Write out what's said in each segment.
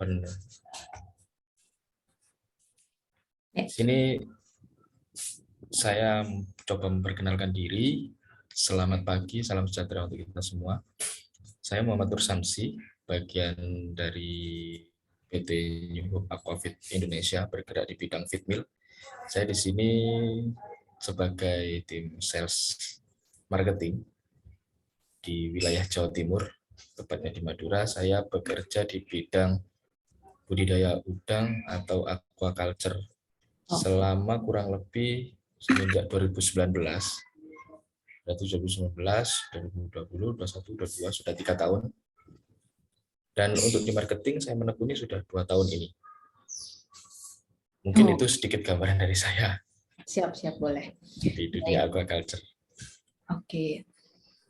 Benar. Di sini saya coba memperkenalkan diri. Selamat pagi, salam sejahtera untuk kita semua. Saya Muhammad Nur Samsi, bagian dari PT New Hope Aquafit Indonesia, bergerak di bidang feed mill. Saya di sini sebagai tim sales marketing di wilayah Jawa Timur, tepatnya di Madura. Saya bekerja di bidang budidaya udang atau aquaculture selama kurang lebih semenjak 2019. Dari 2019, 2020, 2021, 2022 sudah 3 tahun. Dan untuk di marketing saya menekuni sudah 2 tahun ini. Mungkin itu sedikit gambaran dari saya. Siap, boleh. Di dunia aquaculture. Oke.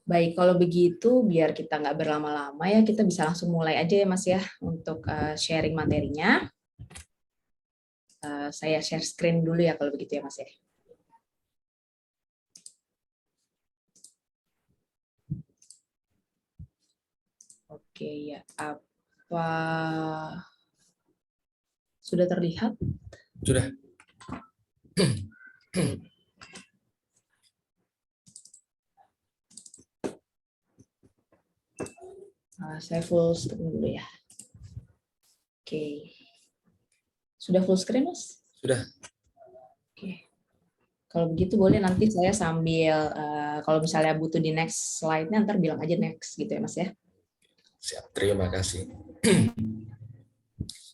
Baik, kalau begitu biar kita nggak berlama-lama ya, kita bisa langsung mulai aja ya Mas ya, untuk sharing materinya. Saya share screen dulu ya kalau begitu ya Mas ya. Oke ya, apa sudah terlihat? Sudah. Saya full screen dulu ya. Oke. Sudah full screen, Mas? Sudah. Oke. Kalau begitu boleh nanti saya sambil, kalau misalnya butuh di next slide-nya, ntar bilang aja next gitu ya, Mas ya. Siap, terima kasih.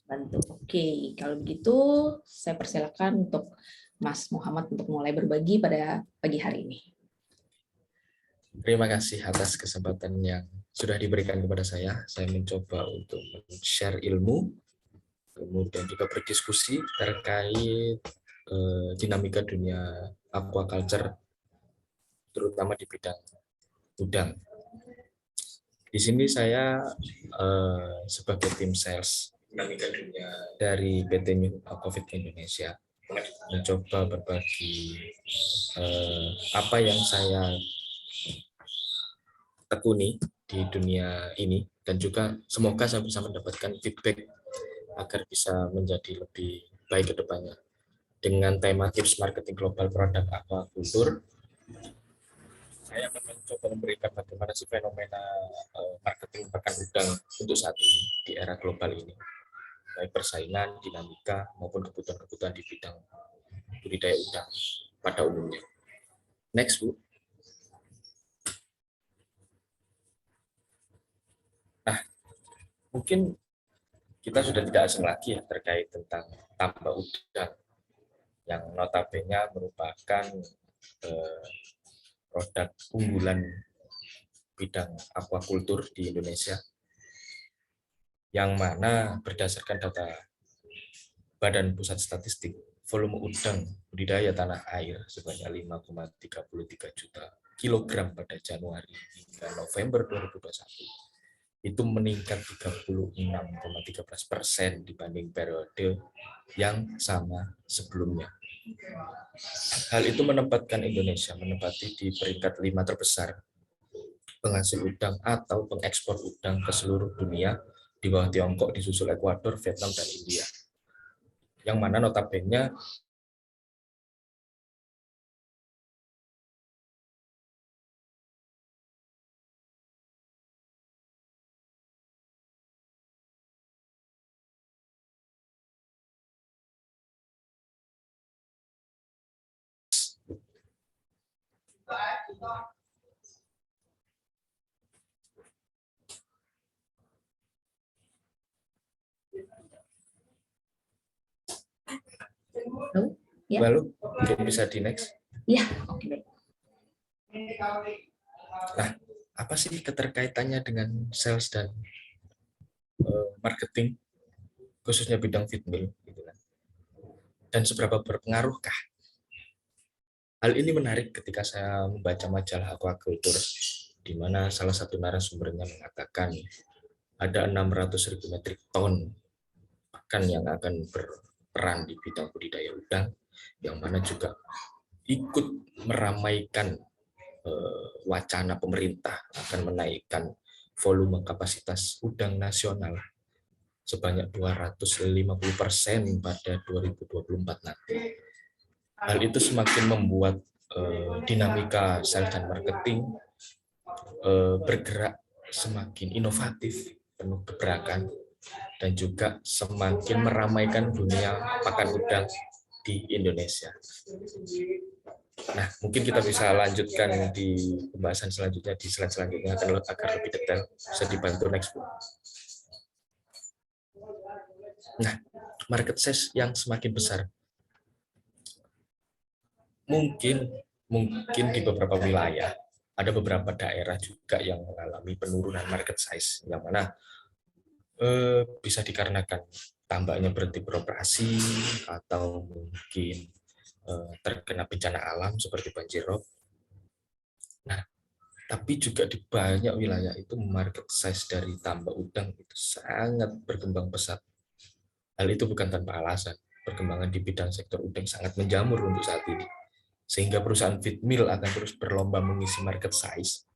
Bantu. Oke, kalau begitu saya persilakan untuk Mas Muhammad untuk mulai berbagi pada pagi hari ini. Terima kasih atas kesempatan yang sudah diberikan kepada saya. Saya mencoba untuk share ilmu, kemudian juga berdiskusi terkait dinamika dunia aquaculture, terutama di bidang udang. Di sini saya sebagai tim sales dinamika dunia dari PT New Hope Aquafit Indonesia mencoba berbagi apa yang saya tekuni di dunia ini, dan juga semoga saya bisa mendapatkan feedback agar bisa menjadi lebih baik ke depannya. Dengan tema tips marketing global produk aquaculture, saya akan mencoba memberikan bagaimana sih fenomena marketing pakan udang untuk saat ini di era global ini, baik persaingan, dinamika, maupun kebutuhan-kebutuhan di bidang budidaya udang pada umumnya. Next, Bu. Nah, mungkin kita sudah tidak asing lagi ya terkait tentang tambak udang yang notabene merupakan produk unggulan bidang aquaculture di Indonesia, yang mana berdasarkan data Badan Pusat Statistik, volume udang budidaya tanah air sebanyak 5,33 juta kilogram pada Januari hingga November 2021 itu meningkat 36,13% dibanding periode yang sama sebelumnya. Hal itu menempatkan Indonesia menempati di peringkat 5 terbesar penghasil udang atau pengekspor udang ke seluruh dunia, di bawah Tiongkok, disusul Ekuador, Vietnam, dan India. Yang mana notabene Ya. Lalu mungkin bisa di next. Ya, oke. Nah, apa sih keterkaitannya dengan sales dan marketing, khususnya bidang feed mill, gitu kan? Dan seberapa berpengaruhkah? Hal ini menarik ketika saya membaca majalah aquaculture, di mana salah satu narasumbernya mengatakan ada 600.000 metrik ton pakan yang akan berperan di bidang budidaya udang, yang mana juga ikut meramaikan wacana pemerintah akan menaikkan volume kapasitas udang nasional sebanyak 250% pada 2024 nanti. Hal itu semakin membuat dinamika sales dan marketing bergerak semakin inovatif, penuh gebrakan, dan juga semakin meramaikan dunia pakan udang di Indonesia. Nah, mungkin kita bisa lanjutkan di pembahasan selanjutnya, di slide selanjutnya agar lebih detail. Bisa dibantu next. Nah, market size yang semakin besar. Mungkin di beberapa wilayah, ada beberapa daerah juga yang mengalami penurunan market size, yang mana bisa dikarenakan tambaknya berhenti beroperasi, atau mungkin terkena bencana alam seperti banjir rob. Nah, tapi juga di banyak wilayah itu market size dari tambak udang itu sangat berkembang pesat. Hal itu bukan tanpa alasan. Perkembangan di bidang sektor udang sangat menjamur untuk saat ini. Sehingga perusahaan feed mill akan terus berlomba mengisi market size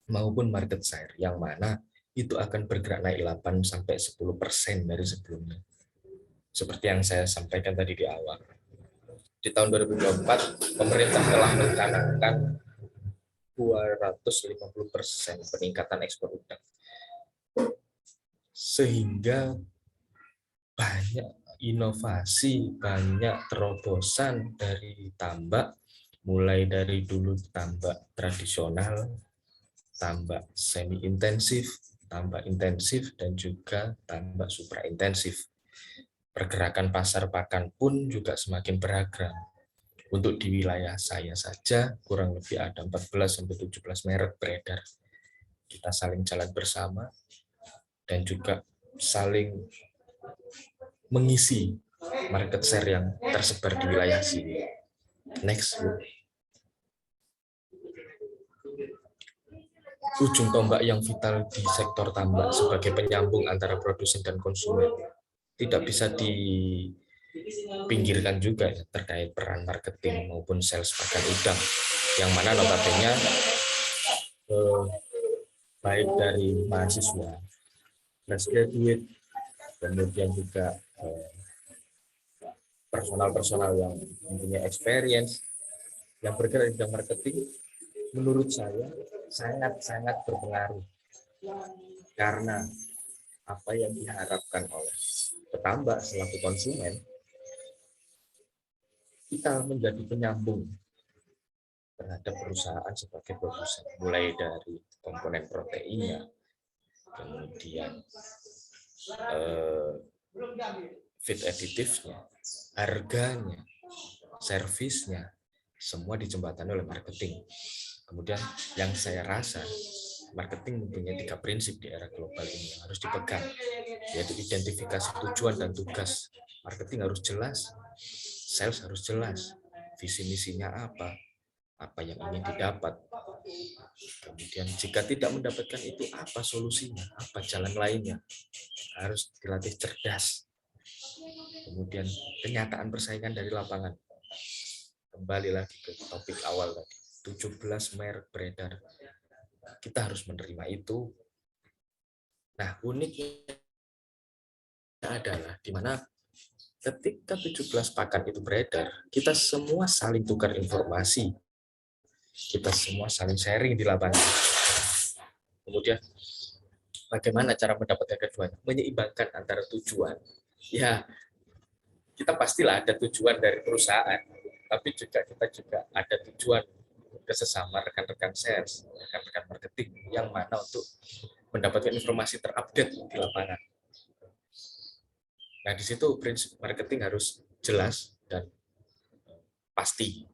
maupun market share, yang mana itu akan bergerak naik 8-10% dari sebelumnya. Seperti yang saya sampaikan tadi di awal. Di tahun 2024, pemerintah telah mencanangkan 250% peningkatan ekspor udang. Sehingga banyak inovasi, banyak terobosan dari tambak, mulai dari dulu tambak tradisional, tambak semi intensif, tambak intensif, dan juga tambak supra intensif. Pergerakan pasar pakan pun juga semakin beragam. Untuk di wilayah saya saja kurang lebih ada 14-17 merek beredar. Kita saling jalan bersama dan juga saling mengisi market share yang tersebar di wilayah sini. Next. Ujung tombak yang vital di sektor tambak sebagai penyambung antara produsen dan konsumen tidak bisa dipinggirkan juga ya, terkait peran marketing maupun sales pakan udang, yang mana notabene baik dari mahasiswa, fresh graduate, kemudian juga personal yang mempunyai experience yang bergerak di bidang marketing, menurut saya sangat-sangat berpengaruh, karena apa yang diharapkan oleh petambak selaku konsumen, kita menjadi penyambung terhadap perusahaan sebagai produsen, mulai dari komponen proteinnya, kemudian feed additifnya, harganya, servisnya, semua dijembatani oleh marketing. Kemudian yang saya rasa marketing mempunyai 3 prinsip di era global ini yang harus dipegang, yaitu identifikasi tujuan dan tugas. Marketing harus jelas, sales harus jelas, visi misinya apa yang ingin didapat. Kemudian jika tidak mendapatkan itu, apa solusinya, apa jalan lainnya. Harus dilatih cerdas. Kemudian kenyataan persaingan dari lapangan. Kembali lagi ke topik awal tadi, 17 merek beredar. Kita harus menerima itu. Nah, uniknya adalah di mana ketika 17 pakan itu beredar, kita semua saling tukar informasi. Kita semua saling sharing di lapangan. Kemudian bagaimana cara mendapatkan keduanya? Menyeimbangkan antara tujuan. Ya, kita pastilah ada tujuan dari perusahaan, tapi kita juga ada tujuan ke sesama rekan-rekan sales, rekan-rekan marketing, yang mana untuk mendapatkan informasi terupdate di lapangan. Nah, di situ prinsip marketing harus jelas dan pasti.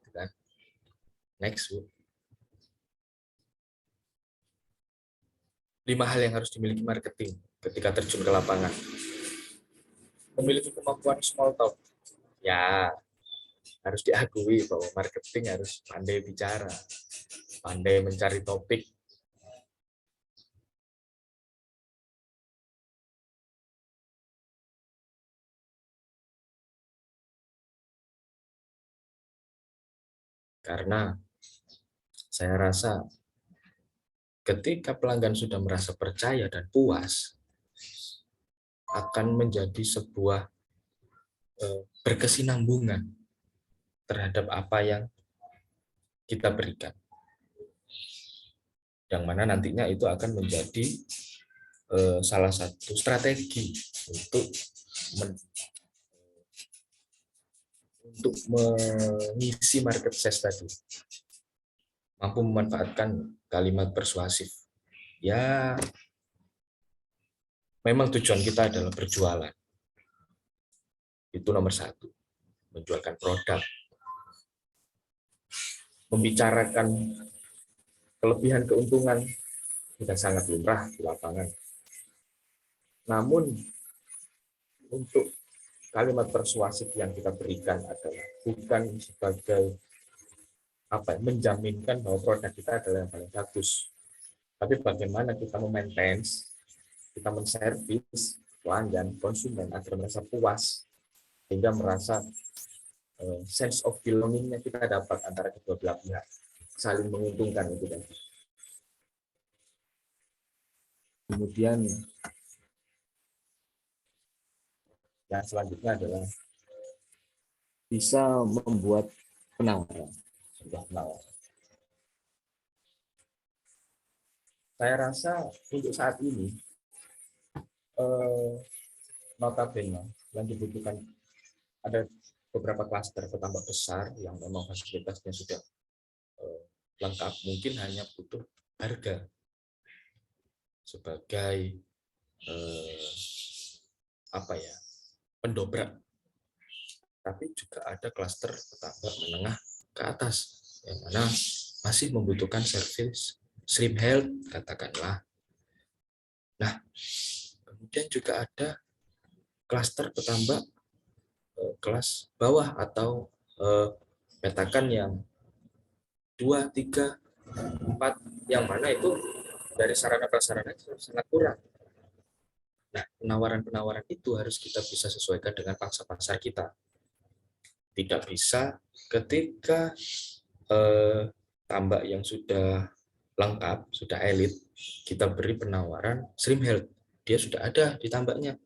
Next. 5 hal yang harus dimiliki marketing ketika terjun ke lapangan. Memiliki kemampuan small talk. Ya, harus diakui bahwa marketing harus pandai bicara, pandai mencari topik. Karena saya rasa ketika pelanggan sudah merasa percaya dan puas, akan menjadi sebuah berkesinambungan terhadap apa yang kita berikan. Yang mana nantinya itu akan menjadi salah satu strategi untuk mengisi market size tadi. Mampu memanfaatkan kalimat persuasif. Ya, memang tujuan kita adalah berjualan. Itu nomor satu. Menjualkan produk. Membicarakan kelebihan keuntungan sudah sangat lumrah di lapangan. Namun, untuk kalimat persuasif yang kita berikan adalah bukan sebagai menjaminkan bahwa produk kita adalah yang paling bagus, tapi bagaimana kita memaintain, kita menservis pelanggan, konsumen agar merasa puas, sehingga merasa sense of belonging-nya kita dapat antara kedua belah pihak, saling menguntungkan itu tadi. Kemudian yang selanjutnya adalah bisa membuat penawaran. Saya rasa untuk saat ini notabene yang dibutuhkan ada beberapa klaster petambak besar yang memang fasilitasnya sudah lengkap, mungkin hanya butuh harga sebagai pendobrak. Tapi juga ada klaster petambak menengah ke atas yang mana masih membutuhkan service stream health katakanlah. Nah, kemudian juga ada klaster petambak kelas bawah atau petakan yang 2, 3, 4 yang mana itu dari sarana-prasarana sangat kurang. Nah, penawaran-penawaran itu harus kita bisa sesuaikan dengan pangsa pasar kita. Tidak bisa ketika tambak yang sudah lengkap, sudah elit, kita beri penawaran stream health. Dia sudah ada di tambaknya.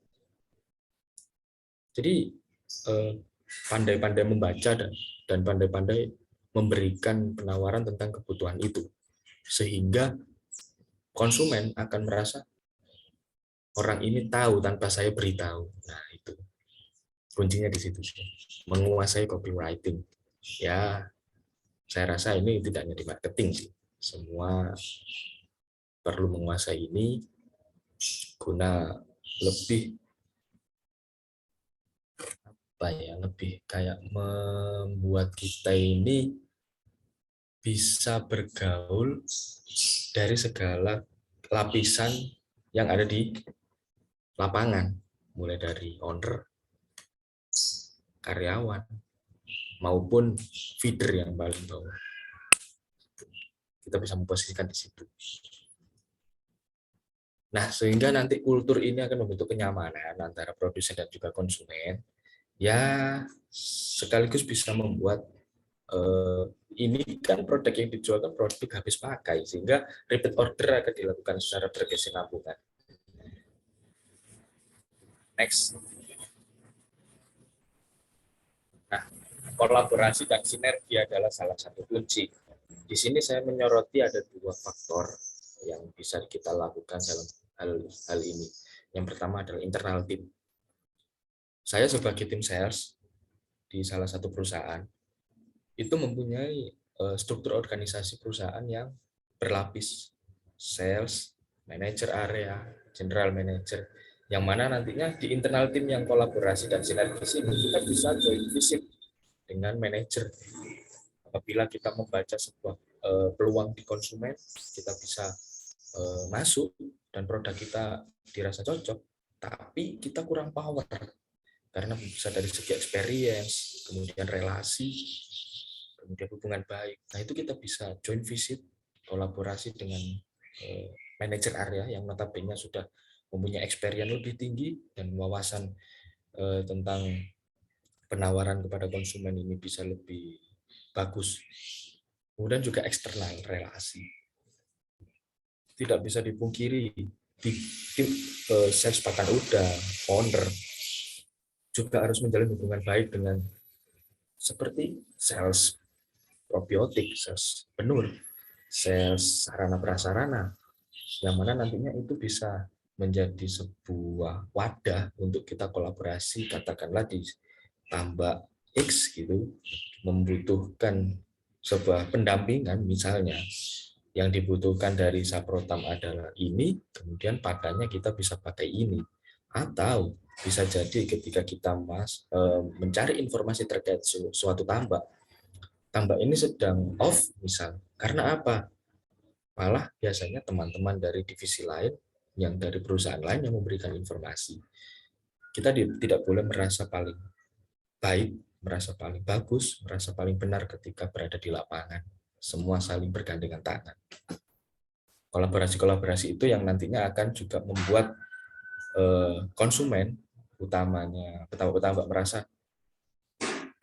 Jadi pandai-pandai membaca dan pandai-pandai memberikan penawaran tentang kebutuhan itu. Sehingga konsumen akan merasa orang ini tahu tanpa saya beritahu. Nah, itu kuncinya di situ. Menguasai copywriting. Ya, saya rasa ini tidak hanya di marketing sih. Semua perlu menguasai ini guna lebih lebih kayak membuat kita ini bisa bergaul dari segala lapisan yang ada di lapangan, mulai dari owner, karyawan, maupun feeder yang paling bawah. Kita bisa memposisikan di situ. Nah, sehingga nanti kultur ini akan membentuk kenyamanan antara produsen dan juga konsumen. Ya, sekaligus bisa membuat ini kan produk yang dijual kan produk habis pakai, sehingga repeat order akan dilakukan secara berkesinambungan. Next. Nah, kolaborasi dan sinergi adalah salah satu kunci. Di sini saya menyoroti ada 2 faktor yang bisa kita lakukan dalam hal ini. Yang pertama adalah internal tim. Saya sebagai tim sales di salah satu perusahaan itu mempunyai struktur organisasi perusahaan yang berlapis. Sales, manager area, general manager, yang mana nantinya di internal tim yang kolaborasi dan sinergis ini kita bisa join visit dengan manajer. Apabila kita membaca sebuah peluang di konsumen, kita bisa masuk dan produk kita dirasa cocok, tapi kita kurang power karena bisa dari segi experience, kemudian relasi, kemudian hubungan baik. Nah, itu kita bisa join visit, kolaborasi dengan manajer area yang notabene sudah mempunyai experience lebih tinggi dan wawasan tentang penawaran kepada konsumen ini bisa lebih bagus. Kemudian juga eksternal relasi. Tidak bisa dipungkiri tim sales pakan udang, owner juga harus menjalin hubungan baik dengan seperti sales probiotik, sales penur, sales sarana prasarana, yang mana nantinya itu bisa menjadi sebuah wadah untuk kita kolaborasi, katakanlah di tambak X gitu, membutuhkan sebuah pendampingan misalnya, yang dibutuhkan dari Saprotam adalah ini, kemudian pakannya kita bisa pakai ini. Atau bisa jadi ketika kita mencari informasi terkait suatu tambak ini sedang off misal. Karena apa? Malah biasanya teman-teman dari divisi lain, yang dari perusahaan lain yang memberikan informasi. Kita tidak boleh merasa paling baik, merasa paling bagus, merasa paling benar ketika berada di lapangan. Semua saling bergandengan tangan. Kolaborasi-kolaborasi itu yang nantinya akan juga membuat konsumen, utamanya petambak-petambak, merasa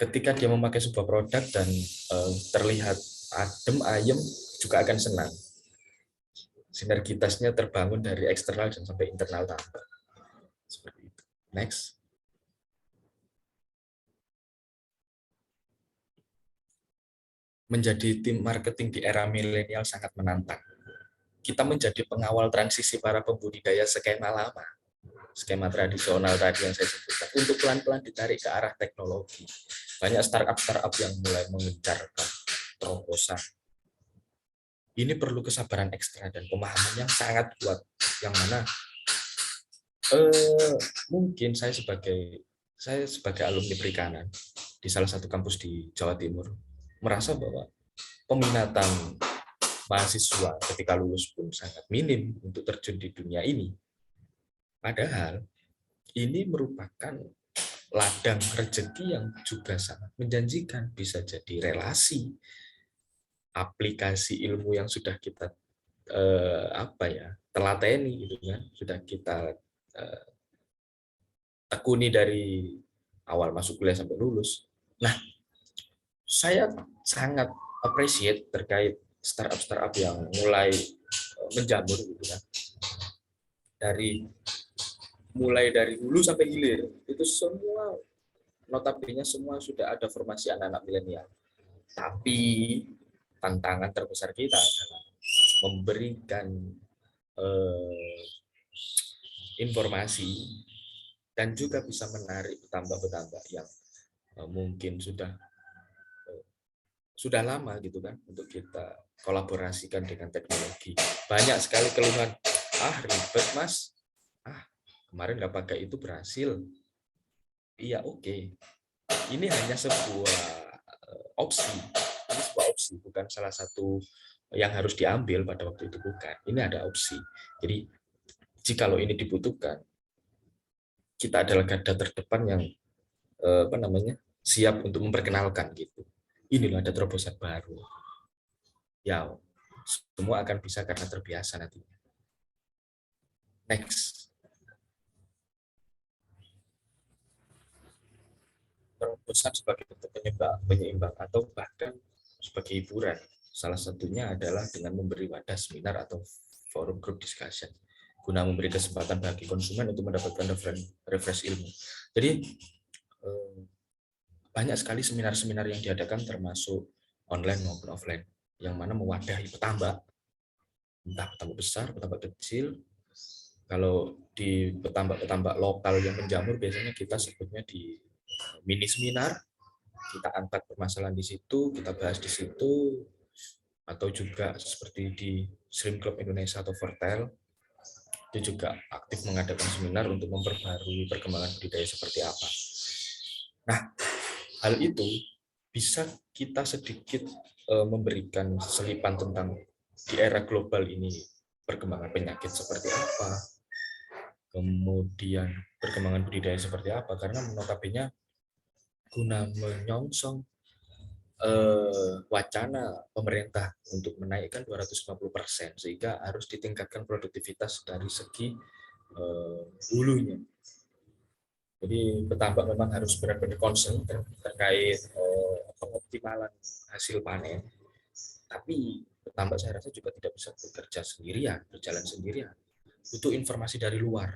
ketika dia memakai sebuah produk dan terlihat adem, ayem, juga akan senang. Sinergitasnya terbangun dari eksternal dan sampai internal tambak. Seperti itu. Next. Menjadi tim marketing di era milenial sangat menantang. Kita menjadi pengawal transisi para pembudidaya skema lama, skema tradisional tadi yang saya sebutkan, untuk pelan-pelan ditarik ke arah teknologi. Banyak startup yang mulai mengejarkan terobosan. Ini perlu kesabaran ekstra dan pemahaman yang sangat kuat, yang mana mungkin saya sebagai alumni perikanan di salah satu kampus di Jawa Timur merasa bahwa peminatan mahasiswa ketika lulus pun sangat minim untuk terjun di dunia ini. Padahal ini merupakan ladang rezeki yang juga sangat menjanjikan, bisa jadi relasi, aplikasi ilmu yang sudah kita telateni gitu kan, sudah kita tekuni dari awal masuk kuliah sampai lulus. Nah, saya sangat appreciate terkait startup yang mulai menjamur gitu kan. Mulai dari hulu sampai hilir, itu semua notabene semua sudah ada formasi anak-anak milenial. Tapi tantangan terbesar kita adalah memberikan informasi dan juga bisa menarik petambak-petambak yang mungkin sudah lama gitu kan untuk kita kolaborasikan dengan teknologi. Banyak sekali keluhan, ribet mas, kemarin nggak pakai itu berhasil. Iya oke. Ini hanya sebuah opsi. Ini sebuah opsi, bukan salah satu yang harus diambil pada waktu itu, bukan. Ini ada opsi. Jadi jikalau ini dibutuhkan, kita adalah garda terdepan yang siap untuk memperkenalkan gitu. Inilah ada terobosan baru. Ya, semua akan bisa karena terbiasa nantinya. Next. Terobosan sebagai bentuk penyeimbang atau bahkan sebagai hiburan. Salah satunya adalah dengan memberi wadah seminar atau forum group discussion, guna memberi kesempatan bagi konsumen untuk mendapatkan refresh ilmu. Jadi banyak sekali seminar-seminar yang diadakan termasuk online maupun offline, yang mana mewadahi petambak, entah petambak besar, petambak kecil. Kalau di petambak-petambak lokal yang menjamur, biasanya kita sebutnya di mini seminar, kita angkat permasalahan di situ, kita bahas di situ, atau juga seperti di Shrimp Club Indonesia atau Fortel, itu juga aktif mengadakan seminar untuk memperbarui perkembangan budidaya seperti apa. Nah, hal itu bisa kita sedikit memberikan selipan tentang di era global ini perkembangan penyakit seperti apa, kemudian perkembangan budidaya seperti apa, karena notabene guna menyongsong wacana pemerintah untuk menaikkan 250%, sehingga harus ditingkatkan produktivitas dari segi hulunya. Jadi petambak memang harus benar-benar concern terkait pengoptimalan hasil panen. Tapi petambak saya rasa juga tidak bisa bekerja sendirian, berjalan sendirian. butuh informasi dari luar,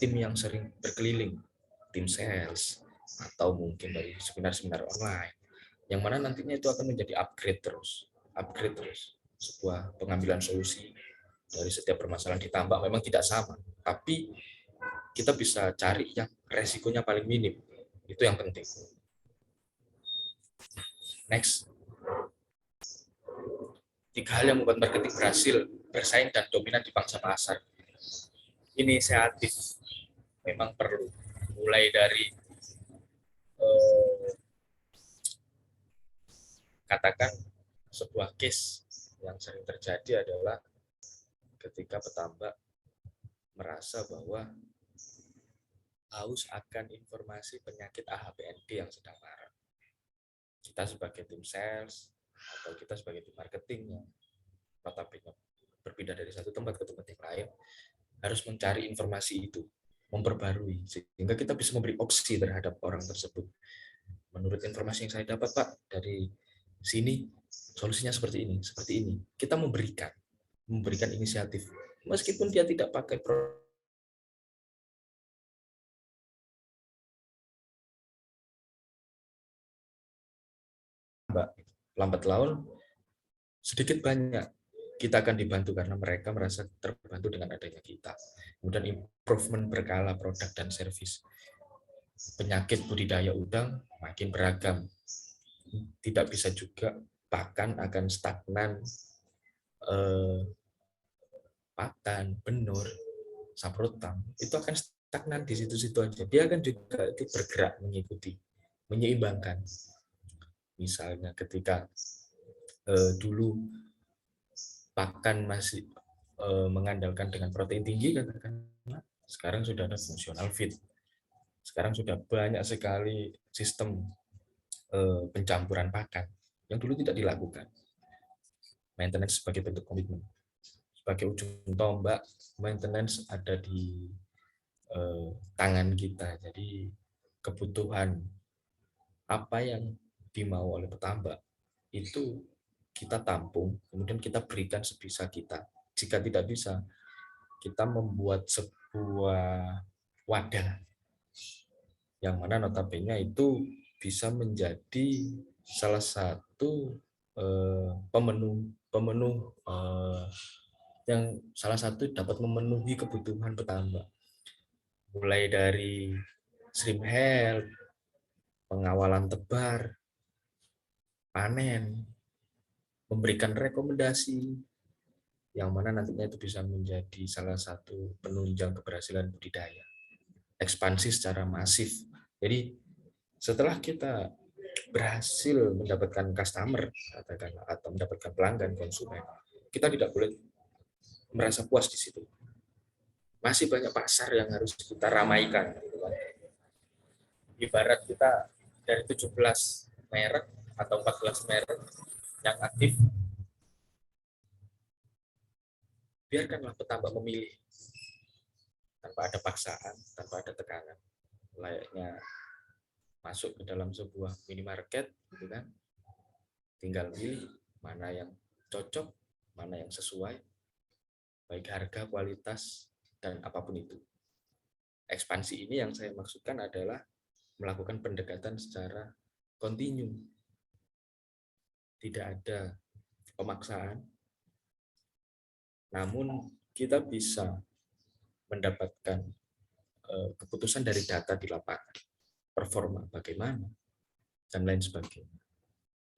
tim yang sering berkeliling, tim sales, atau mungkin dari seminar-seminar online, yang mana nantinya itu akan menjadi upgrade terus, sebuah pengambilan solusi dari setiap permasalahan di tambak memang tidak sama, tapi kita bisa cari yang resikonya paling minim, itu yang penting. Next, 3 hal yang membuat marketing berhasil bersaing dan dominan di pangsa pasar. Inisiatif memang perlu, mulai dari katakan sebuah case yang sering terjadi adalah ketika petambak merasa bahwa haus akan informasi penyakit AHPND yang sedang marak. Kita sebagai tim sales atau kita sebagai tim marketing yang notabene berpindah dari satu tempat ke tempat yang lain harus mencari informasi itu, memperbarui sehingga kita bisa memberi opsi terhadap orang tersebut. Menurut informasi yang saya dapat, Pak, dari sini solusinya seperti ini. Kita memberikan inisiatif meskipun dia tidak pakai produk, lambat laun sedikit banyak kita akan dibantu karena mereka merasa terbantu dengan adanya kita. Kemudian improvement berkala produk dan service. Penyakit budidaya udang makin beragam. Tidak bisa juga, bahkan akan stagnan, patan, benur, saprotan, itu akan stagnan di situ-situ aja. Dia akan juga itu bergerak mengikuti, menyeimbangkan. Misalnya ketika dulu pakan masih mengandalkan dengan protein tinggi, katakanlah, sekarang sudah ada functional feed. Sekarang sudah banyak sekali sistem pencampuran pakan yang dulu tidak dilakukan. Maintenance sebagai bentuk komitmen. Sebagai ujung tombak, maintenance ada di tangan kita. Jadi kebutuhan apa yang dimau oleh petambak itu kita tampung, kemudian kita berikan sebisa kita. Jika tidak bisa, kita membuat sebuah wadah yang mana notabene itu bisa menjadi salah satu pemenuh yang salah satu dapat memenuhi kebutuhan petambak. Mulai dari stream health, pengawalan tebar, panen, memberikan rekomendasi, yang mana nantinya itu bisa menjadi salah satu penunjang keberhasilan budidaya. Ekspansi secara masif. Jadi setelah kita berhasil mendapatkan customer, katakanlah, atau mendapatkan pelanggan konsumen, kita tidak boleh merasa puas di situ. Masih banyak pasar yang harus kita ramaikan. Ibarat kita dari 17 merek atau 14 merek yang aktif, biarkanlah petambak memilih tanpa ada paksaan, tanpa ada tekanan. Layaknya masuk ke dalam sebuah minimarket, gitu kan? Tinggal pilih mana yang cocok, mana yang sesuai, baik harga, kualitas, dan apapun itu. Ekspansi ini yang saya maksudkan adalah melakukan pendekatan secara kontinu. Tidak ada pemaksaan, namun kita bisa mendapatkan keputusan dari data di lapangan, performa bagaimana, dan lain sebagainya.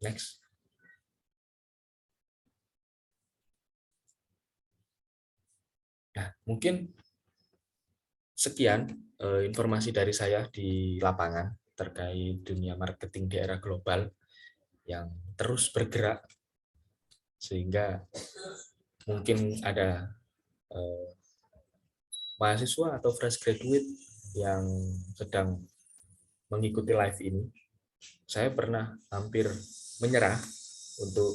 Next. Nah, mungkin sekian informasi dari saya di lapangan terkait dunia marketing di era global yang terus bergerak, sehingga mungkin ada mahasiswa atau fresh graduate yang sedang mengikuti live ini. Saya pernah hampir menyerah untuk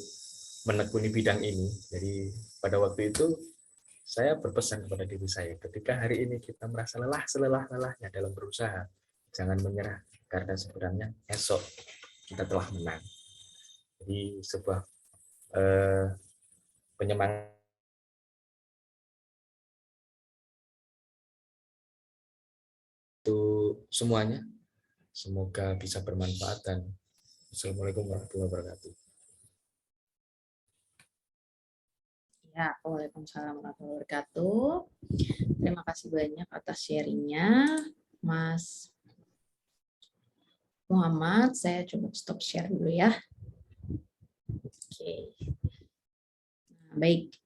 menekuni bidang ini. Jadi pada waktu itu saya berpesan kepada diri saya, ketika hari ini kita merasa lelah selelah-lelahnya dalam berusaha, jangan menyerah, karena sebenarnya esok kita telah menang. Jadi sebuah penyemangat untuk semuanya. Semoga bisa bermanfaat dan Assalamualaikum warahmatullahi wabarakatuh. Ya, waalaikumsalam warahmatullahi wabarakatuh. Terima kasih banyak atas sharingnya, Mas Muhammad. Saya coba stop share dulu ya. Oke. Nah, baik.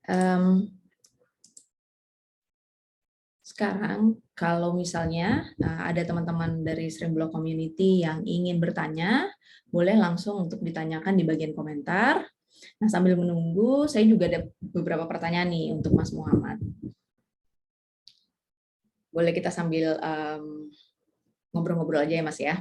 Sekarang kalau misalnya ada teman-teman dari Streamblock Community yang ingin bertanya, boleh langsung untuk ditanyakan di bagian komentar. Nah, sambil menunggu, saya juga ada beberapa pertanyaan nih untuk Mas Muhammad. Boleh kita sambil ngobrol-ngobrol aja ya Mas ya.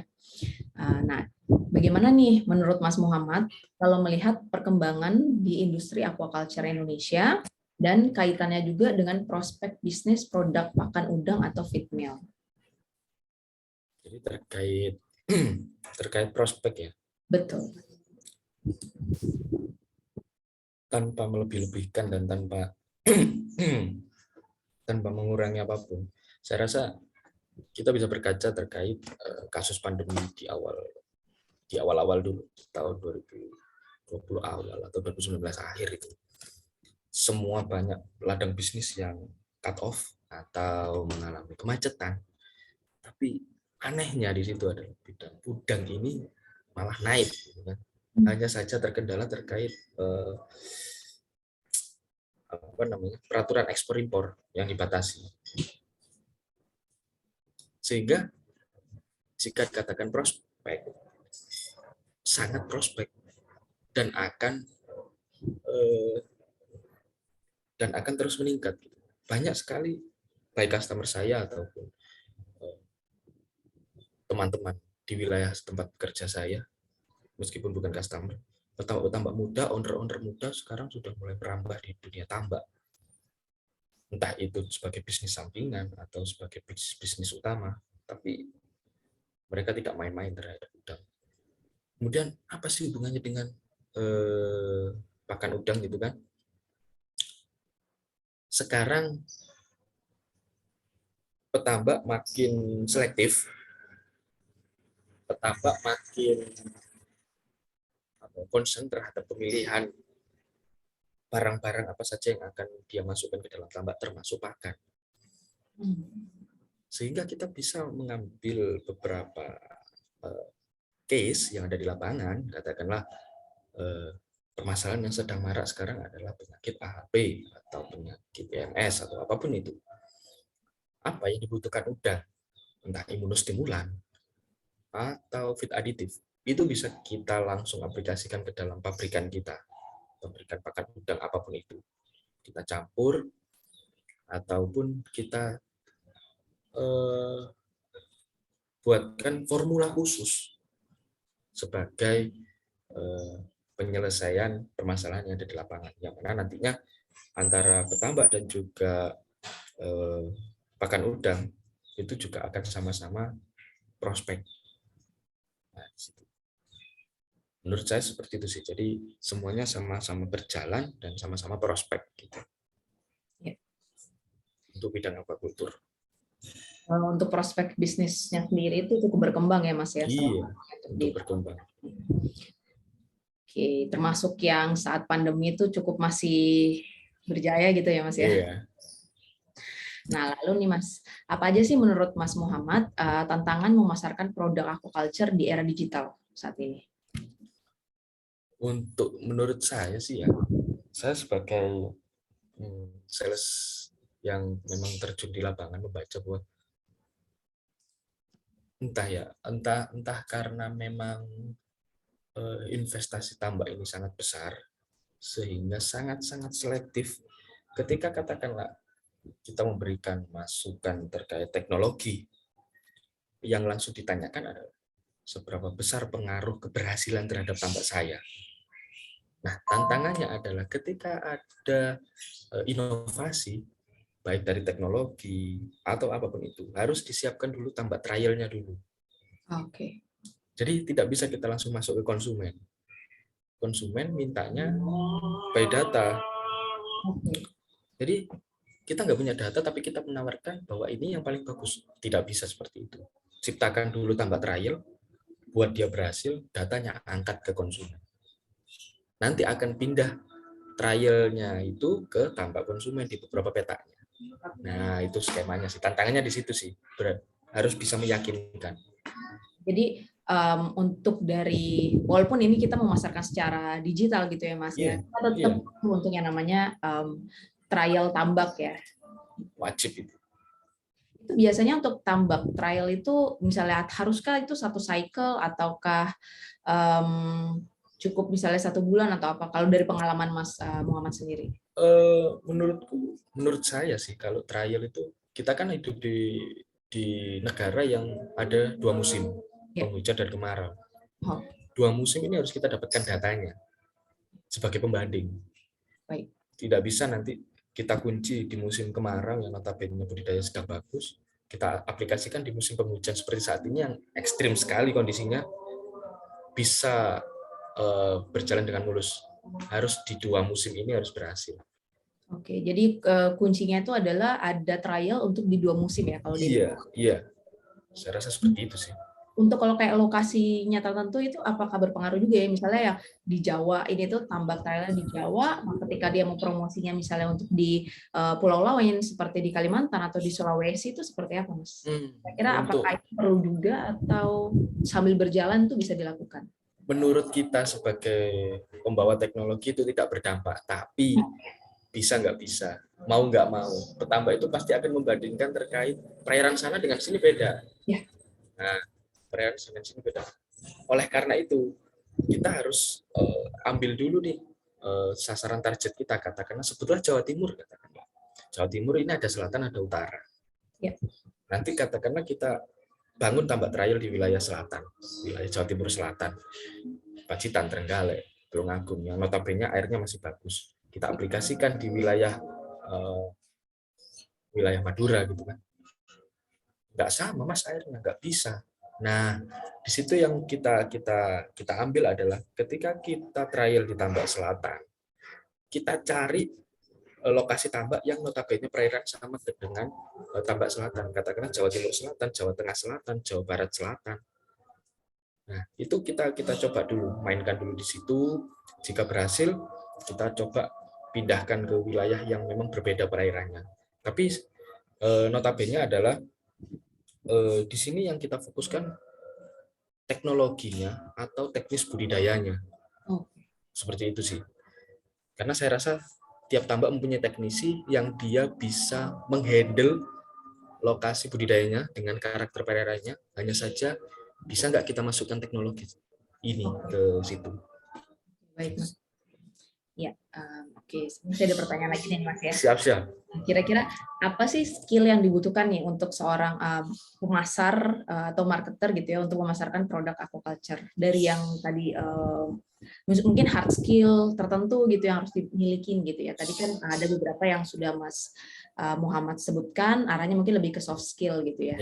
Nah, bagaimana nih menurut Mas Muhammad kalau melihat perkembangan di industri aquaculture Indonesia dan kaitannya juga dengan prospek bisnis produk pakan udang atau feed mill? Jadi terkait prospek ya. Betul. Tanpa melebih-lebihkan dan tanpa mengurangi apapun, saya rasa kita bisa berkaca terkait kasus pandemi di awal-awal dulu, tahun 2020 awal atau 2019 akhir itu. Semua banyak ladang bisnis yang cut off atau mengalami kemacetan. Tapi anehnya di situ adalah bidang udang ini malah naik, gitu kan. Hanya saja terkendala terkait peraturan ekspor impor yang dibatasi. Sehingga jika dikatakan prospek, sangat prospek dan akan terus meningkat. Banyak sekali baik customer saya ataupun teman-teman di wilayah tempat kerja saya, meskipun bukan customer, tambak muda, owner-owner muda sekarang sudah mulai merambah di dunia tambak. Entah itu sebagai bisnis sampingan atau sebagai bisnis utama, tapi mereka tidak main-main terhadap udang. Kemudian apa sih hubungannya dengan pakan udang gitu kan? Sekarang petambak makin selektif, petambak makin concern terhadap pemilihan barang-barang apa saja yang akan dia masukkan ke dalam tambak, termasuk pakan. Sehingga kita bisa mengambil beberapa case yang ada di lapangan, katakanlah permasalahan yang sedang marak sekarang adalah penyakit AHP atau penyakit PMS atau apapun itu. Apa yang dibutuhkan udang, entah imunostimulan atau feed aditif, itu bisa kita langsung aplikasikan ke dalam pabrikan kita, pabrikan pakan udang apapun itu. Kita campur ataupun kita buatkan formula khusus sebagai penyelesaian permasalahan yang ada di lapangan, yang mana nantinya antara petambak dan juga pakan udang itu juga akan sama-sama prospek. Nah, menurut saya seperti itu sih. Jadi semuanya sama-sama berjalan dan sama-sama prospek gitu. Ya. Untuk bidang aquaculture. Untuk prospek bisnisnya sendiri itu cukup berkembang ya Mas ya. Iya, untuk berkembang. Oke, termasuk yang saat pandemi itu cukup masih berjaya gitu ya Mas ya. Iya. Nah, lalu nih Mas, apa aja sih menurut Mas Muhammad tantangan memasarkan produk aquaculture di era digital saat ini? Menurut saya sih ya, saya sebagai sales yang memang terjun di lapangan membaca bahwa entah karena memang investasi tambak ini sangat besar sehingga sangat-sangat selektif. Ketika katakanlah kita memberikan masukan terkait teknologi, yang langsung ditanyakan adalah seberapa besar pengaruh keberhasilan terhadap tambak saya. Nah, tantangannya adalah ketika ada inovasi, baik dari teknologi atau apapun itu, harus disiapkan dulu tambak trialnya dulu. Oke. Jadi tidak bisa kita langsung masuk ke konsumen. Konsumen mintanya by data. Oke. Jadi kita nggak punya data tapi kita menawarkan bahwa ini yang paling bagus. Tidak bisa seperti itu. Ciptakan dulu tambah trial, buat dia berhasil, datanya angkat ke konsumen. Nanti akan pindah trialnya itu ke tambak konsumen di beberapa petanya. Nah, itu skemanya sih. Tantangannya di situ sih. Harus bisa meyakinkan. Jadi untuk dari, walaupun ini kita memasarkan secara digital gitu ya Mas ya, kita tetap untuk yang namanya trial tambak ya. Wajib itu. Itu biasanya untuk tambak trial itu misalnya haruskah itu satu cycle ataukah cukup misalnya 1 bulan atau apa? Kalau dari pengalaman Mas Muhammad sendiri? Menurut saya sih kalau trial itu kita kan hidup di negara yang ada 2 musim, penghujan dan kemarau. 2 musim ini harus kita dapatkan datanya sebagai pembanding. Baik. Tidak bisa nanti kita kunci di musim kemarau yang notabene budidaya sedang bagus, kita aplikasikan di musim penghujan seperti saat ini yang ekstrim sekali kondisinya, bisa berjalan dengan mulus. Harus di 2 musim ini harus berhasil. Oke, jadi kuncinya itu adalah ada trial untuk di 2 musim ya kalau di. Iya. Saya rasa seperti itu sih. Untuk kalau kayak lokasinya tertentu itu apakah berpengaruh juga ya? Misalnya ya di Jawa ini tuh tambak trialnya di Jawa, nah ketika dia mau promosinya misalnya untuk di pulau lain seperti di Kalimantan atau di Sulawesi itu seperti apa, Mas? Kira-kira apakah itu perlu juga atau sambil berjalan tuh bisa dilakukan? Menurut kita sebagai pembawa teknologi itu tidak berdampak, tapi bisa nggak bisa, mau nggak mau, petambak itu pasti akan membandingkan terkait perairan sana dengan sini beda. Nah, perairan sana sini beda. Oleh karena itu, kita harus ambil dulu nih sasaran target kita, katakanlah sebetulnya Jawa Timur, katakanlah. Jawa Timur ini ada selatan, ada utara. Nanti katakanlah kita bangun tambak trial di wilayah selatan, wilayah Jawa Timur Selatan, Pacitan, Trenggalek, Tulungagung, yang notabene airnya masih bagus. Kita aplikasikan di wilayah wilayah Madura gitu kan. Nggak sama Mas airnya, nggak bisa. Nah, di situ yang kita ambil adalah ketika kita trial di tambak selatan, kita cari lokasi tambak yang notabene perairan sama dengan tambak selatan. Katakanlah Jawa Timur Selatan, Jawa Tengah Selatan, Jawa Barat Selatan. Nah, itu kita coba dulu, mainkan dulu di situ. Jika berhasil, kita coba pindahkan ke wilayah yang memang berbeda perairannya. Tapi notabene adalah di sini yang kita fokuskan teknologinya atau teknis budidayanya. Seperti itu sih. Karena saya rasa tiap tambak mempunyai teknisi yang dia bisa menghandle lokasi budidayanya dengan karakter perairannya. Hanya saja bisa nggak kita masukkan teknologi ini ke situ. Baik, Mas. Ya, oke. Masih ada pertanyaan lagi nih, Mas ya. Siap. Kira-kira apa sih skill yang dibutuhkan nih untuk seorang pemasar atau marketer gitu ya untuk memasarkan produk aquaculture dari yang tadi mungkin hard skill tertentu gitu yang harus dimiliki gitu ya. Tadi kan ada beberapa yang sudah Mas Muhammad sebutkan, arahnya mungkin lebih ke soft skill gitu ya.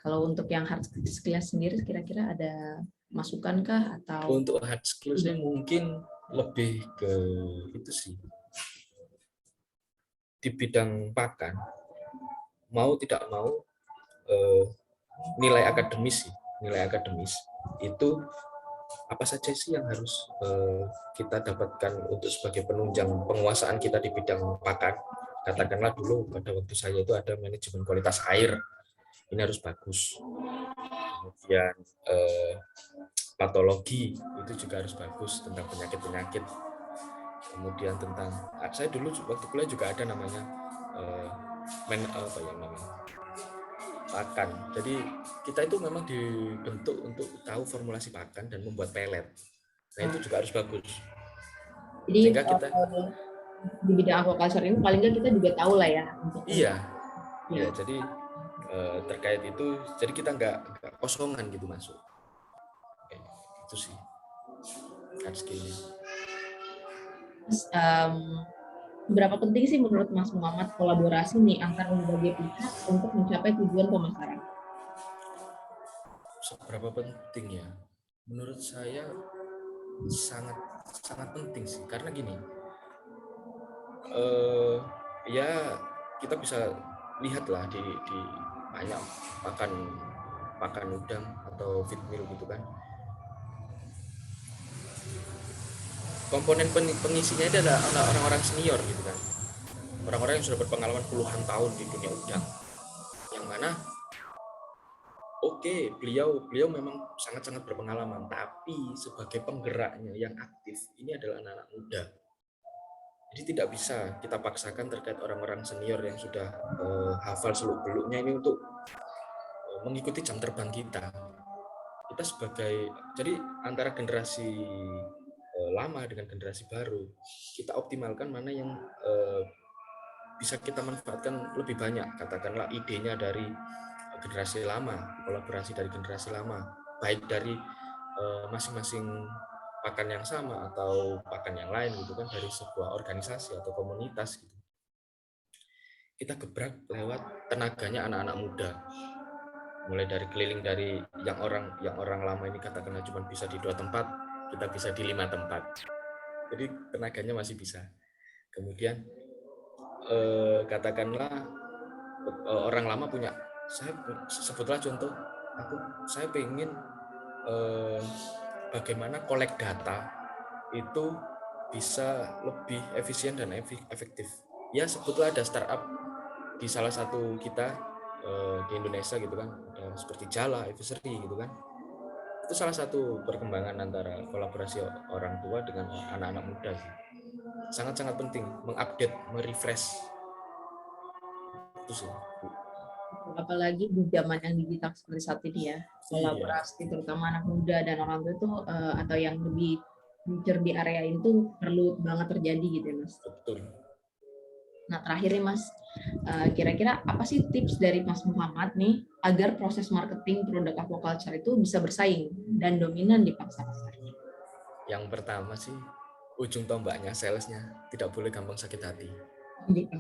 Kalau untuk yang hard skill sendiri kira-kira ada masukan kah atau? Untuk hard skill sih mungkin lebih ke itu sih, di bidang pakan mau tidak mau nilai akademis itu apa saja sih yang harus kita dapatkan untuk sebagai penunjang penguasaan kita di bidang pakan. Katakanlah dulu pada waktu saya itu ada manajemen kualitas air, ini harus bagus. Kemudian patologi itu juga harus bagus tentang penyakit-penyakit. Kemudian tentang saya dulu waktu kuliah juga ada namanya pakan. Jadi kita itu memang dibentuk untuk tahu formulasi pakan dan membuat pelet. Nah itu juga harus bagus. Jadi sehingga kita di bidang aquaculture ini paling nggak kita juga tahu lah ya. Iya. Jadi terkait itu, jadi kita nggak kosongan gitu masuk. Itu sih hard skill-nya. Berapa penting sih menurut Mas Muhammad kolaborasi nih antar berbagai pihak untuk mencapai tujuan pemasaran? Seberapa penting ya? Menurut saya sangat penting sih, karena gini, ya kita bisa lihatlah di banyak pakan udang atau feed mill gitu kan, komponen pengisinya itu adalah orang-orang senior gitu kan, orang-orang yang sudah berpengalaman puluhan tahun di dunia udang, yang mana oke, beliau memang sangat-sangat berpengalaman, tapi sebagai penggeraknya yang aktif ini adalah anak-anak muda. Jadi tidak bisa kita paksakan terkait orang-orang senior yang sudah hafal seluk-beluknya ini untuk mengikuti jam terbang kita. Kita sebagai, jadi antara generasi lama dengan generasi baru, kita optimalkan mana yang bisa kita manfaatkan lebih banyak. Katakanlah idenya dari generasi lama, kolaborasi dari generasi lama, baik dari masing-masing pakan yang sama atau pakan yang lain gitu kan, dari sebuah organisasi atau komunitas gitu. Kita gebrak lewat tenaganya anak-anak muda, mulai dari keliling dari yang orang lama ini katakanlah cuma bisa di 2 tempat, kita bisa di 5 tempat, jadi tenaganya masih bisa. Kemudian katakanlah orang lama punya, saya sebutlah contoh, saya pengen bagaimana collect data itu bisa lebih efisien dan efektif. Ya sebutlah ada startup di salah satu kita di Indonesia gitu kan, seperti Jala, Evisery gitu kan. Itu salah satu perkembangan antara kolaborasi orang tua dengan anak-anak muda sih. Sangat-sangat penting mengupdate, merefresh. Itu sih. Apalagi di zaman yang digital seperti saat ini ya, kolaborasi terutama anak muda dan orang tua itu atau yang lebih mature di area itu perlu banget terjadi gitu ya Mas. Betul. Nah terakhir nih Mas, kira-kira apa sih tips dari Mas Muhammad nih agar proses marketing produk aquaculture itu bisa bersaing dan dominan di pasar? Yang pertama sih, ujung tombaknya salesnya tidak boleh gampang sakit hati. Gitu.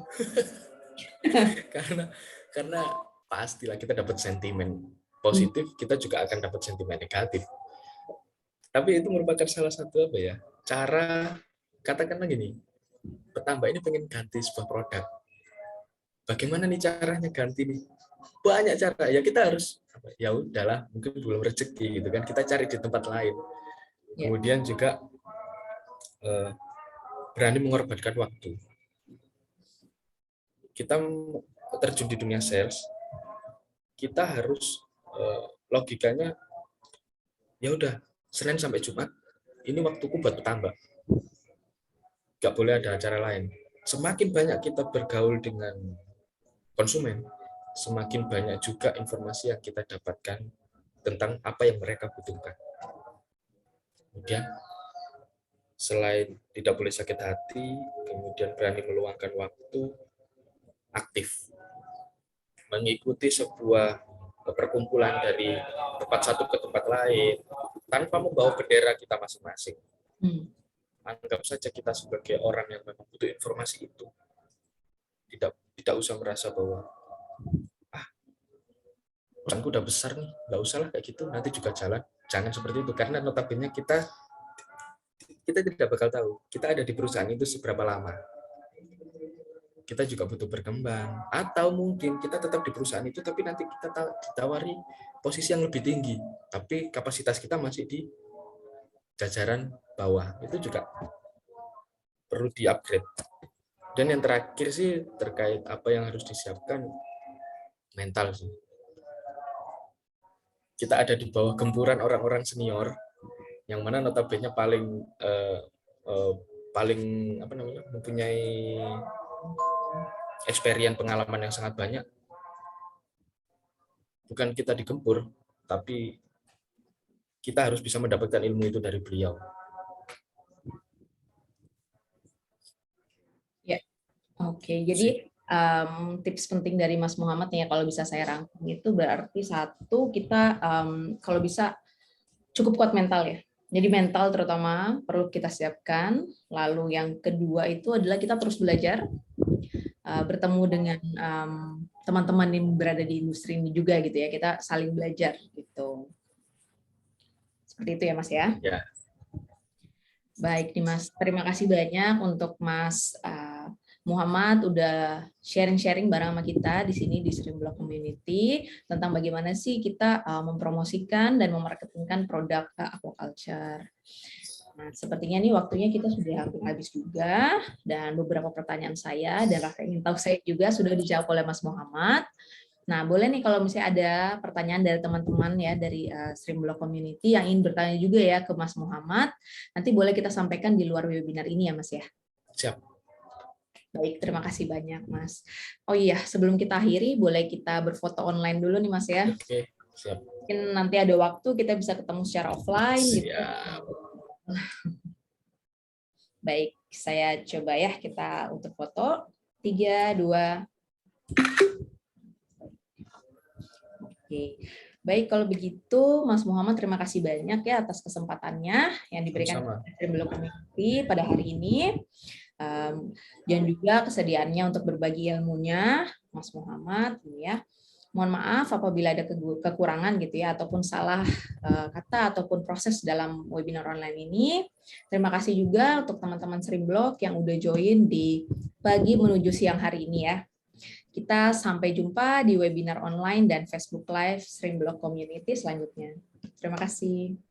karena pastilah kita dapat sentimen positif, kita juga akan dapat sentimen negatif. Tapi itu merupakan salah satu cara, katakanlah gini, petambak ini pengen ganti sebuah produk. Bagaimana nih caranya ganti nih? Banyak cara. Ya kita harus, ya udahlah, mungkin belum rezeki gitu kan, kita cari di tempat lain. Kemudian juga berani mengorbankan waktu. Kita terjun di dunia sales, kita harus logikanya ya udah, Senin sampai Jumat ini waktuku buat petambak, nggak boleh ada acara lain. Semakin banyak kita bergaul dengan konsumen, semakin banyak juga informasi yang kita dapatkan tentang apa yang mereka butuhkan. Kemudian selain tidak boleh sakit hati, kemudian berani meluangkan waktu, aktif mengikuti sebuah perkumpulan dari tempat satu ke tempat lain tanpa membawa bendera kita masing-masing. Anggap saja kita sebagai orang yang memang butuh informasi itu. Tidak usah merasa bahwa perusahaanku udah besar nih, nggak usah lah kayak gitu, nanti juga jalan. Jangan seperti itu, karena notabene kita tidak bakal tahu kita ada di perusahaan itu seberapa lama. Kita juga butuh berkembang, atau mungkin kita tetap di perusahaan itu tapi nanti kita ditawari posisi yang lebih tinggi tapi kapasitas kita masih di jajaran bawah. Itu juga perlu di-upgrade. Dan yang terakhir sih terkait apa yang harus disiapkan, mental sih. Kita ada di bawah gempuran orang-orang senior yang mana notabene paling mempunyai experience, pengalaman yang sangat banyak. Bukan kita digempur, tapi kita harus bisa mendapatkan ilmu itu dari beliau. Ya, oke. Jadi tips penting dari Mas Muhammad nih ya, kalau bisa saya rangkum itu berarti satu, kita kalau bisa cukup kuat mental ya. Jadi mental terutama perlu kita siapkan. Lalu yang kedua itu adalah kita terus belajar, bertemu dengan teman-teman yang berada di industri ini juga gitu ya. Kita saling belajar gitu. Seperti itu ya Mas ya. Ya. Baik nih Mas, terima kasih banyak untuk Mas Muhammad udah sharing-sharing bareng sama kita di sini di Streamblog Community tentang bagaimana sih kita mempromosikan dan memarketingkan produk aquaculture. Nah, sepertinya nih waktunya kita sudah hampir habis juga, dan beberapa pertanyaan saya dan rasa ingin tahu saya juga sudah dijawab oleh Mas Muhammad. Nah, boleh nih kalau misalnya ada pertanyaan dari teman-teman ya dari Streamblog Community yang ingin bertanya juga ya ke Mas Muhammad, nanti boleh kita sampaikan di luar webinar ini ya Mas ya. Siap. Baik, terima kasih banyak Mas. Oh iya, sebelum kita akhiri, boleh kita berfoto online dulu nih Mas ya. Oke, siap. Mungkin nanti ada waktu kita bisa ketemu secara offline gitu. Siap. Baik, saya coba ya kita untuk foto. 3, 2. Oke. Baik, kalau begitu Mas Muhammad terima kasih banyak ya atas kesempatannya yang diberikan kepada Streamblog Community pada hari ini. Dan juga kesediaannya untuk berbagi ilmunya, Mas Muhammad, ya. Mohon maaf apabila ada kekurangan gitu ya, ataupun salah kata ataupun proses dalam webinar online ini. Terima kasih juga untuk teman-teman Streamblog yang udah join di pagi menuju siang hari ini ya. Kita sampai jumpa di webinar online dan Facebook Live Streamblog Community selanjutnya. Terima kasih.